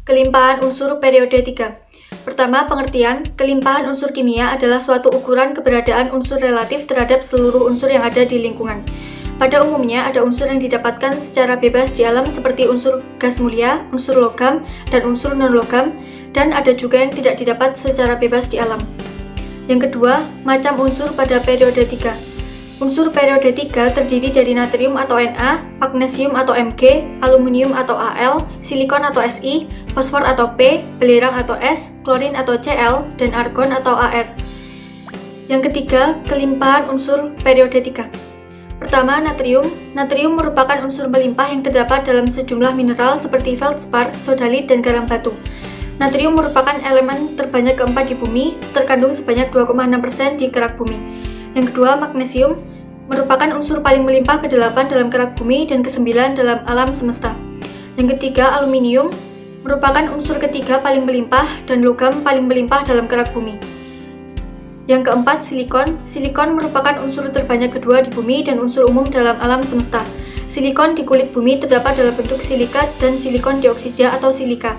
Kelimpahan unsur periode 3. Pertama, pengertian. Kelimpahan unsur kimia adalah suatu ukuran keberadaan unsur relatif terhadap seluruh unsur yang ada di lingkungan. Pada umumnya, ada unsur yang didapatkan secara bebas di alam seperti unsur gas mulia, unsur logam, dan unsur non-logam, dan ada juga yang tidak didapat secara bebas di alam. Yang kedua, macam unsur pada periode 3. Unsur periode 3 terdiri dari natrium atau Na, magnesium atau Mg, aluminium atau Al, silikon atau Si, fosfor atau P, belerang atau S, klorin atau Cl, dan argon atau Ar. Yang ketiga, kelimpahan unsur periode 3. Pertama, natrium. Natrium merupakan unsur melimpah yang terdapat dalam sejumlah mineral seperti feldspar, sodalit, dan garam batu. Natrium merupakan elemen terbanyak keempat di bumi, terkandung sebanyak 2,6% di kerak bumi. Yang kedua, magnesium merupakan unsur paling melimpah ke-8 dalam kerak bumi dan ke-9 dalam alam semesta. Yang ketiga, aluminium merupakan unsur ketiga paling melimpah dan logam paling melimpah dalam kerak bumi. Yang keempat, silikon. Silikon merupakan unsur terbanyak kedua di bumi dan unsur umum dalam alam semesta. Silikon di kulit bumi terdapat dalam bentuk silikat dan silikon dioksida atau silika.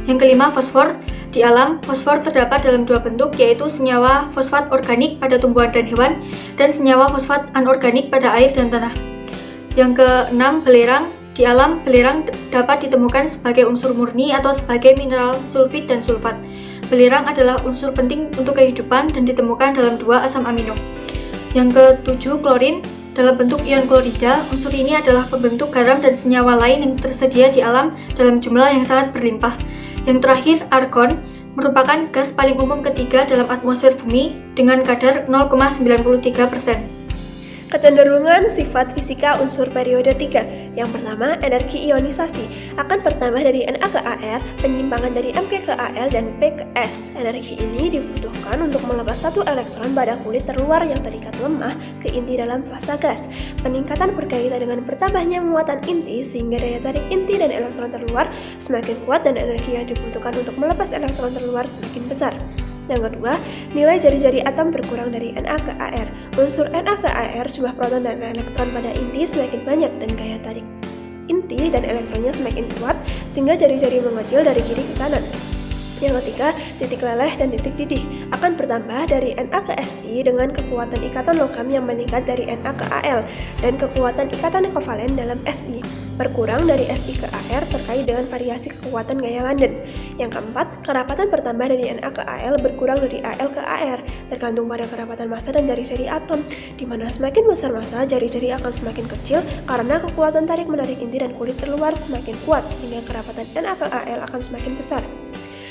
Yang kelima, fosfor. Di alam, fosfor terdapat dalam dua bentuk, yaitu senyawa fosfat organik pada tumbuhan dan hewan, dan senyawa fosfat anorganik pada air dan tanah. Yang keenam, belerang. Di alam, belerang dapat ditemukan sebagai unsur murni atau sebagai mineral sulfit dan sulfat. Belerang adalah unsur penting untuk kehidupan dan ditemukan dalam dua asam amino. Yang ketujuh, klorin. Dalam bentuk ion klorida, unsur ini adalah pembentuk garam dan senyawa lain yang tersedia di alam dalam jumlah yang sangat berlimpah. Yang terakhir, argon merupakan gas paling umum ketiga dalam atmosfer bumi dengan kadar 0,93%. Kecenderungan sifat fisika unsur periode 3. Yang pertama, energi ionisasi akan bertambah dari Na ke Ar, penyimpangan dari Mg ke Al dan P ke S. Energi ini dibutuhkan untuk melepas satu elektron pada kulit terluar yang terikat lemah ke inti dalam fase gas. Peningkatan berkaitan dengan bertambahnya muatan inti sehingga daya tarik inti dan elektron terluar semakin kuat dan energi yang dibutuhkan untuk melepas elektron terluar semakin besar. Yang kedua, nilai jari-jari atom berkurang dari Na ke Ar. Unsur Na ke Ar, jumlah proton dan elektron pada inti semakin banyak dan gaya tarik inti dan elektronnya semakin kuat sehingga jari-jari mengecil dari kiri ke kanan. Yang ketiga, titik leleh dan titik didih akan bertambah dari Na ke Si dengan kekuatan ikatan logam yang meningkat dari Na ke Al dan kekuatan ikatan kovalen dalam Si berkurang dari Si ke Ar terkait dengan variasi kekuatan gaya London. Yang keempat, kerapatan bertambah dari Na ke Al berkurang dari Al ke Ar tergantung pada kerapatan massa dan jari-jari atom, di mana semakin besar massa, jari-jari akan semakin kecil karena kekuatan tarik-menarik inti dan kulit terluar semakin kuat sehingga kerapatan Na ke Al akan semakin besar.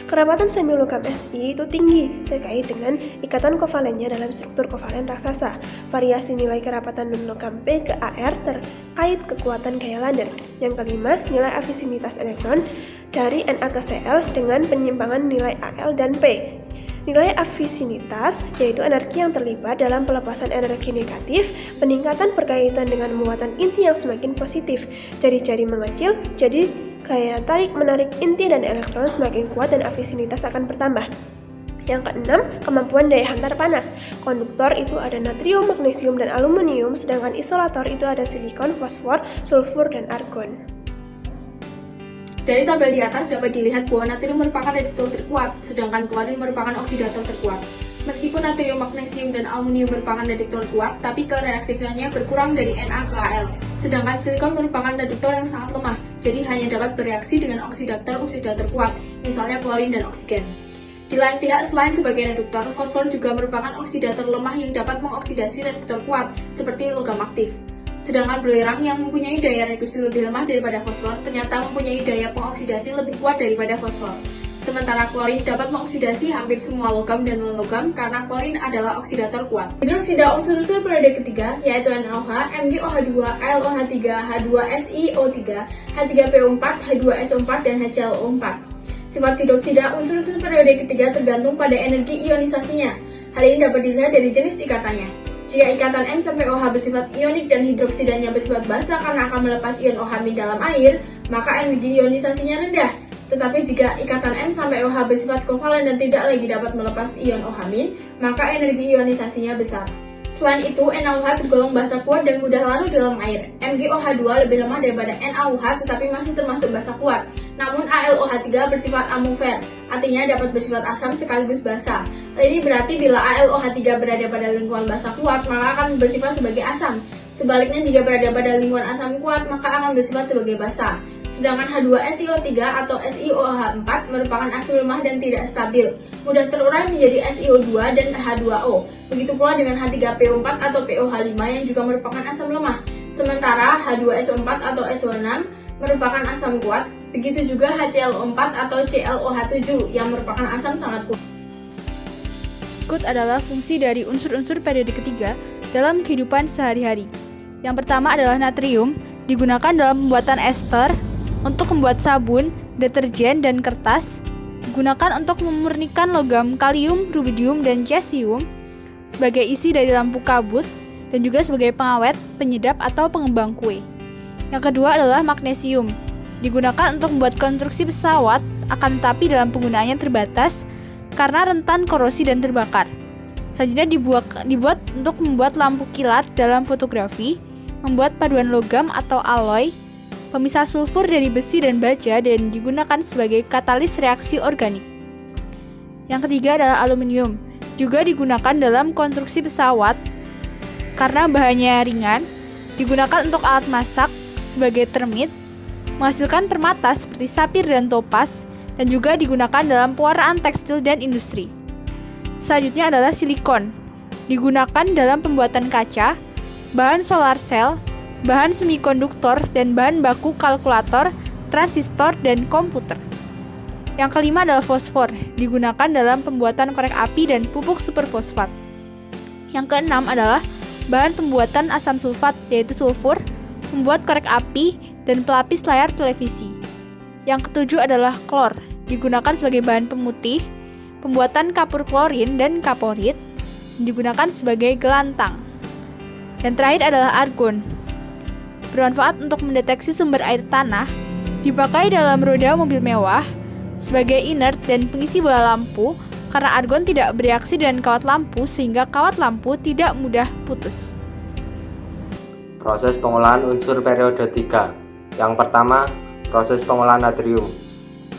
Kerapatan semilogam Si itu tinggi terkait dengan ikatan kovalennya dalam struktur kovalen raksasa. Variasi nilai kerapatan non-logam P ke Ar terkait kekuatan gaya London. Yang kelima, nilai afinitas elektron dari Na ke Cl dengan penyimpangan nilai Al dan P. Nilai afinitas yaitu energi yang terlibat dalam pelepasan energi negatif, peningkatan berkaitan dengan muatan inti yang semakin positif, jari-jari mengecil, jadi gaya tarik-menarik inti dan elektron semakin kuat dan afinitas akan bertambah. Yang keenam, kemampuan daya hantar panas. Konduktor itu ada natrium, magnesium, dan aluminium, sedangkan isolator itu ada silikon, fosfor, sulfur, dan argon. Dari tabel di atas dapat dilihat bahwa natrium merupakan reduktor terkuat, sedangkan klorin merupakan oksidator terkuat. Meskipun natrium, magnesium, dan aluminium merupakan reduktor kuat, tapi kereaktifannya berkurang dari Na ke Al. Sedangkan silikon merupakan reduktor yang sangat lemah, jadi hanya dapat bereaksi dengan oksidator kuat, misalnya klorin dan oksigen. Di lain pihak, selain sebagai reduktor, fosfor juga merupakan oksidator lemah yang dapat mengoksidasi reduktor kuat, seperti logam aktif. Sedangkan belerang yang mempunyai daya reduksi lebih lemah daripada fosfor, ternyata mempunyai daya pengoksidasi lebih kuat daripada fosfor. Sementara klorin dapat mengoksidasi hampir semua logam dan non-logam karena klorin adalah oksidator kuat. Hidroksida unsur-unsur periode ketiga yaitu NaOH, MgOH2, AlOH3, H2SiO3, H3PO4, H2SO4, dan HClO4. Sifat hidroksida unsur-unsur periode ketiga tergantung pada energi ionisasinya. Hal ini dapat dilihat dari jenis ikatannya. Jika ikatan M sampai OH bersifat ionik dan hidroksidanya bersifat basa karena akan melepas ion OH dalam air, maka energi ionisasinya rendah. Tetapi jika ikatan M sampai OH bersifat kovalen dan tidak lagi dapat melepas ion OH-, maka energi ionisasinya besar. Selain itu, NaOH tergolong basa kuat dan mudah larut dalam air. MgOH2 lebih lemah daripada NaOH tetapi masih termasuk basa kuat. Namun AlOH3 bersifat amofer, artinya dapat bersifat asam sekaligus basa. Ini berarti bila AlOH3 berada pada lingkungan basa kuat, maka akan bersifat sebagai asam. Sebaliknya jika berada pada lingkungan asam kuat, maka akan bersifat sebagai basa. Sedangkan H2SiO3 atau SiOH4 merupakan asam lemah dan tidak stabil, mudah terurai menjadi SiO2 dan H2O. Begitu pula dengan H3PO4 atau POH5 yang juga merupakan asam lemah. Sementara H2SO4 atau SO6 merupakan asam kuat, begitu juga HClO4 atau ClOH7 yang merupakan asam sangat kuat. Berikut adalah fungsi dari unsur-unsur periode ketiga dalam kehidupan sehari-hari. Yang pertama adalah natrium, digunakan dalam pembuatan ester, untuk membuat sabun, deterjen, dan kertas, digunakan untuk memurnikan logam kalium, rubidium, dan cesium, sebagai isi dari lampu kabut, dan juga sebagai pengawet, penyedap, atau pengembang kue. Yang kedua adalah magnesium, digunakan untuk membuat konstruksi pesawat, akan tetapi dalam penggunaannya terbatas, karena rentan korosi dan terbakar. Selanjutnya dibuat untuk membuat lampu kilat dalam fotografi, membuat paduan logam atau alloy, pemisah sulfur dari besi dan baja, dan digunakan sebagai katalis reaksi organik. Yang ketiga adalah aluminium, juga digunakan dalam konstruksi pesawat karena bahannya ringan, digunakan untuk alat masak sebagai termit, menghasilkan permata seperti sapir dan topas, dan juga digunakan dalam pewarnaan tekstil dan industri. Selanjutnya adalah silikon, digunakan dalam pembuatan kaca, bahan solar cell, bahan semikonduktor, dan bahan baku kalkulator, transistor, dan komputer. Yang kelima adalah fosfor, digunakan dalam pembuatan korek api dan pupuk superfosfat. Yang keenam adalah bahan pembuatan asam sulfat, yaitu sulfur, membuat korek api, dan pelapis layar televisi. Yang ketujuh adalah klor, digunakan sebagai bahan pemutih, pembuatan kapur klorin dan kaporit, digunakan sebagai gelantang. Dan terakhir adalah argon, bermanfaat untuk mendeteksi sumber air tanah, dipakai dalam roda mobil mewah, sebagai inert dan pengisi bola lampu, karena argon tidak bereaksi dengan kawat lampu sehingga kawat lampu tidak mudah putus. Proses pengolahan unsur periode 3. Yang pertama, proses pengolahan natrium.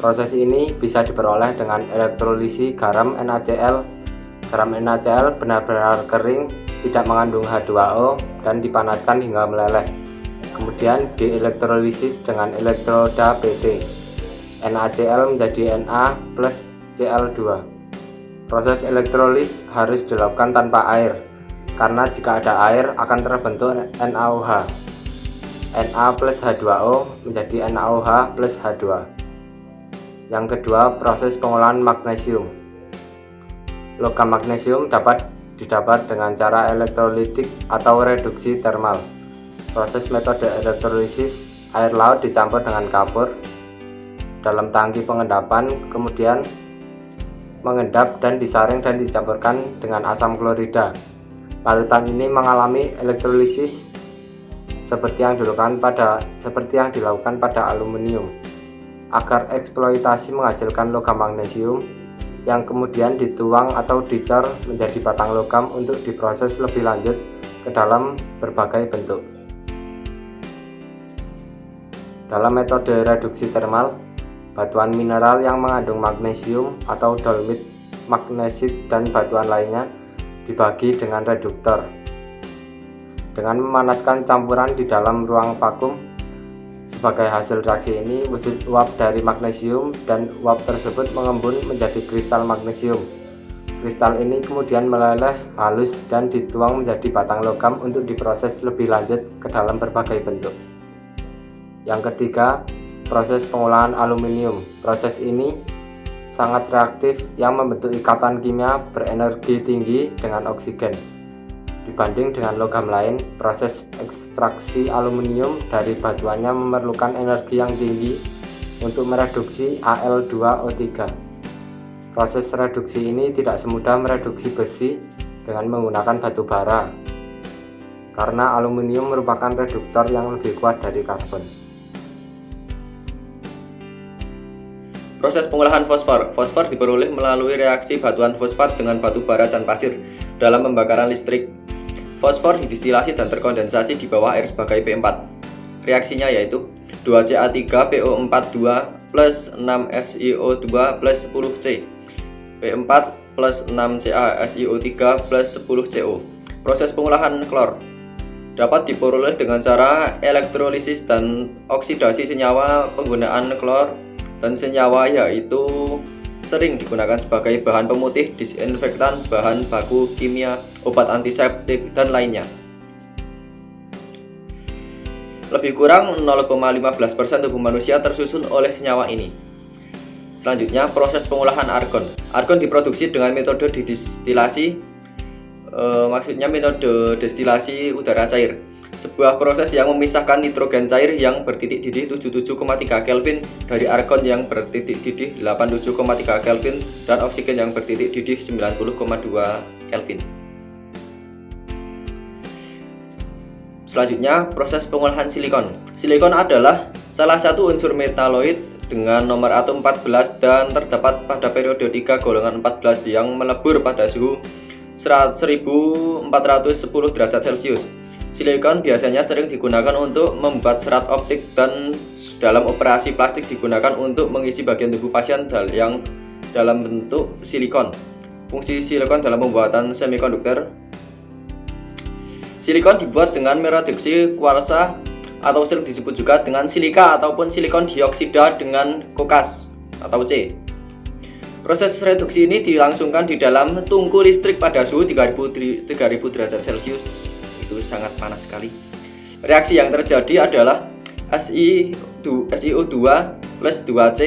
Proses ini bisa diperoleh dengan elektrolisi garam NaCl. Garam NaCl benar-benar kering, tidak mengandung H2O, dan dipanaskan hingga meleleh. Kemudian dielektrolisis dengan elektroda PT. NaCl menjadi Na plus Cl2. Proses elektrolis harus dilakukan tanpa air, karena jika ada air akan terbentuk NaOH. Na plus H2O menjadi NaOH plus H2. Yang kedua, proses pengolahan magnesium. Logam magnesium dapat didapat dengan cara elektrolitik atau reduksi termal. Proses metode elektrolisis, air laut dicampur dengan kapur dalam tangki pengendapan, kemudian mengendap dan disaring dan dicampurkan dengan asam klorida. Larutan ini mengalami elektrolisis seperti yang dilakukan pada aluminium agar eksploitasi menghasilkan logam magnesium yang kemudian dituang atau dicor menjadi batang logam untuk diproses lebih lanjut ke dalam berbagai bentuk. Dalam metode reduksi termal, batuan mineral yang mengandung magnesium atau dolomit, magnesit, dan batuan lainnya dibagi dengan reduktor. Dengan memanaskan campuran di dalam ruang vakum, sebagai hasil reaksi ini wujud uap dari magnesium dan uap tersebut mengembun menjadi kristal magnesium. Kristal ini kemudian meleleh halus dan dituang menjadi batang logam untuk diproses lebih lanjut ke dalam berbagai bentuk. Yang ketiga, proses pengolahan aluminium. Proses ini sangat reaktif yang membentuk ikatan kimia berenergi tinggi dengan oksigen. Dibanding dengan logam lain, proses ekstraksi aluminium dari batuannya memerlukan energi yang tinggi untuk mereduksi Al2O3. Proses reduksi ini tidak semudah mereduksi besi dengan menggunakan batu bara, karena aluminium merupakan reduktor yang lebih kuat dari karbon. Proses pengolahan fosfor. Fosfor diperoleh melalui reaksi batuan fosfat dengan batu bara dan pasir dalam pembakaran listrik. Fosfor didistilasi dan terkondensasi di bawah air sebagai P4. Reaksinya yaitu 2Ca3PO42 plus 6SiO2 plus 10C, P4 plus 6CaSiO3 plus 10CO. Proses pengolahan klor dapat diperoleh dengan cara elektrolisis dan oksidasi senyawa. Penggunaan klor dan senyawa yaitu sering digunakan sebagai bahan pemutih, disinfektan, bahan baku kimia, obat antiseptik, dan lainnya. Lebih kurang 0,15% tubuh manusia tersusun oleh senyawa ini. Selanjutnya, proses pengolahan argon. Argon diproduksi dengan metode didistilasi, maksudnya metode destilasi udara cair. Sebuah proses yang memisahkan nitrogen cair yang bertitik didih 77,3 Kelvin dari argon yang bertitik didih 87,3 Kelvin dan oksigen yang bertitik didih 90,2 Kelvin. Selanjutnya, proses pengolahan silikon. Silikon adalah salah satu unsur metaloid dengan nomor atom 14 dan terdapat pada periode 3 golongan 14 yang melebur pada suhu 1410 derajat Celcius. Silikon biasanya sering digunakan untuk membuat serat optik dan dalam operasi plastik digunakan untuk mengisi bagian tubuh pasien yang dalam bentuk silikon. Fungsi silikon dalam pembuatan semikonduktor. Silikon dibuat dengan mereduksi kuarsa atau sering disebut juga dengan silika ataupun silikon dioksida dengan kokas atau C. Proses reduksi ini dilangsungkan di dalam tungku listrik pada suhu 3000 derajat Celcius. Itu sangat panas sekali. Reaksi yang terjadi adalah SiO2 plus 2C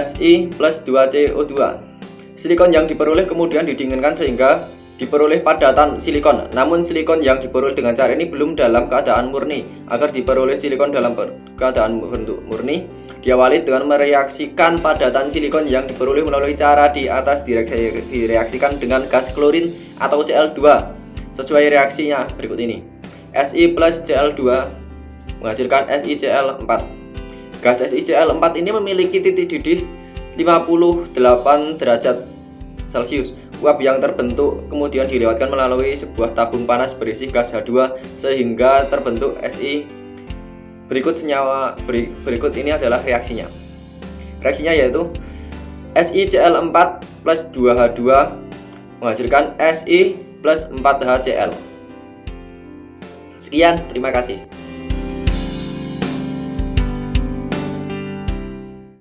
Si plus 2CO2. Silikon yang diperoleh kemudian didinginkan sehingga diperoleh padatan silikon. Namun silikon yang diperoleh dengan cara ini belum dalam keadaan murni. Agar diperoleh silikon dalam keadaan bentuk murni, diawali dengan mereaksikan padatan silikon yang diperoleh melalui cara di atas direaksikan dengan gas klorin atau Cl2 sesuai reaksinya berikut ini. Si plus Cl2 menghasilkan SiCl4. Gas SiCl4 ini memiliki titik didih 58 derajat Celcius. Uap yang terbentuk kemudian dilewatkan melalui sebuah tabung panas berisi gas H2 sehingga terbentuk Si. Berikut ini adalah reaksinya. Reaksinya yaitu SiCl4 plus 2H2 menghasilkan Si plus 4HCl. Sekian, terima kasih.